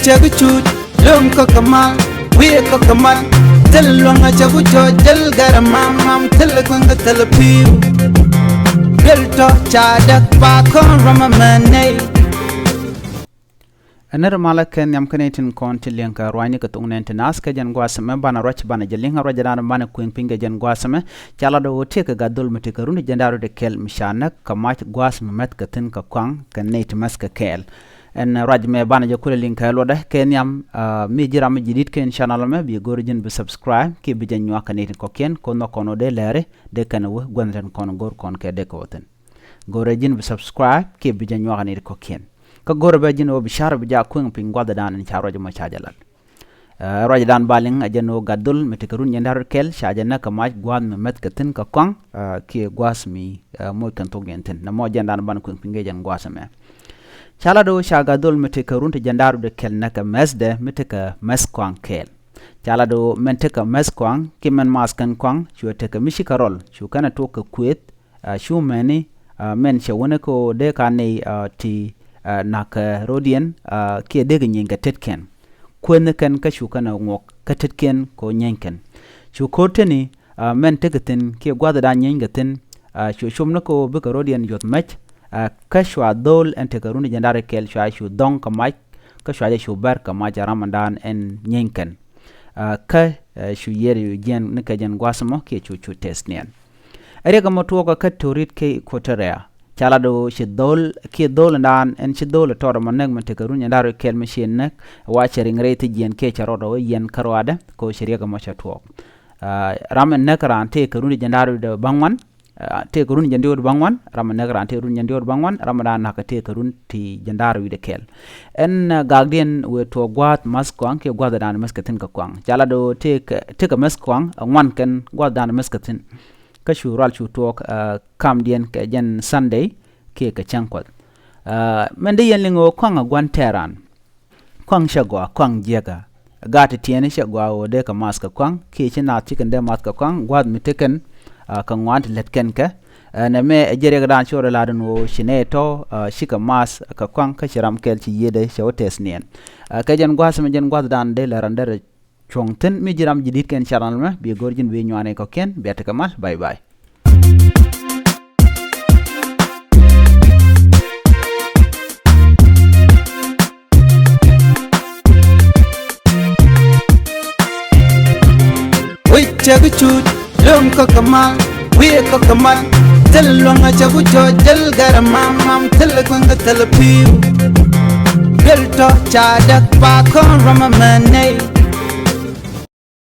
Chaguchut, Lum Kokamal, we Kokamal, Telunga Chagucho, Del Garamam, Telegunga Telepiu, Delta Chadak Bakon Ramamane. Another Malakan Yamkanatin Contilinka, Rwani Katung Naska, Jan Guasame, Bana Roch Bana Jalinga, Rajan Bana Queen Pinga Jan Guasame, Chalado will take a gadul metikaruni Jandaro de Kel Mishana, Kamat Guasm Met Katin Kakwang, Kanate Maska Kel. And Rajme Bana Jakulinka Loda, Kenyam, Mijiram Jidit Ken Chanalame, be gorgin be subscribe, keep Bijan Yuakanatin Koken, Kono Kono de Lare, de Canoe, Gwendan Conogor Conke decoten. Gorgin be subscribe, keep Bijan Yuakanatin Koken. Kagora jino bishar bija kwing ping gwada dan ni charo juma chajalat roja dan baling ajano gadul metikarun yandar kel shajana kamaj gwad met katin ka kwang ki gwasmi moy kan to genten na mo jandan ban kwing pinge jan gwasame chala do shagadul metikarun te jandar de kel naka mesde metika mes kwang kel chala do mentika mes kwang ki men maskan kwang chu teka mishikarol chu kana to ka kwet chu meni men shawone ko de kanei ti naka rodian ke dega nyinga tetken kwen kan ka shuka na ngok ka tetken ko nyenken shu koteni men tegatin ke gwada da nyinga tin shu shumna ko bika rodian yot mach ka shwa dol en tegaruni jandare kel shwa shu don ka mach ka shwa shu bar ka mach ramadan en nyenken ka shu yeri gen nika jan gwasamo ke chu testnian arega motuo ka torit ke koterea Chalado shidol ki dol dan en shidol tor maneg mtekarun yandaro kel machine nek watchering rate yen ke charodo yen karwada ko shiriga macha to ramen nekran te karun yandaro de bangwan te karun yandiro bangwan ramen nekran te run yandiro bangwan ramadan nakate karun ti yandaro de kel en gagdien we to gwat maskwang ke gwada dan maskatin ka kwang Chalado te ka maskwang wan ken gwada dan maskatin Kashural chu talk kam dien ka jen Sunday ke ka chankwat mende yen lingo kwanga gwanteran kwang shagwa kwang jega gati tiene shagwa o de ka maska kwang ke china chicken de maska kwang gwad miteken ka ngwant letken ka na me jere gran chore ladan o shineto shika mas ka kwang ka chiram kel chi yede shawotes nien ka jen gwasam jen gwad dan de larandere Chongten mi jiram jidit ken channel me bi gorjin bi nyane ko ken beta kamal bye bye we chaguchut lum ko kamal we ko kamal telunga chagucho del garamam telegunga telepiu delta chadak pa kon ramamane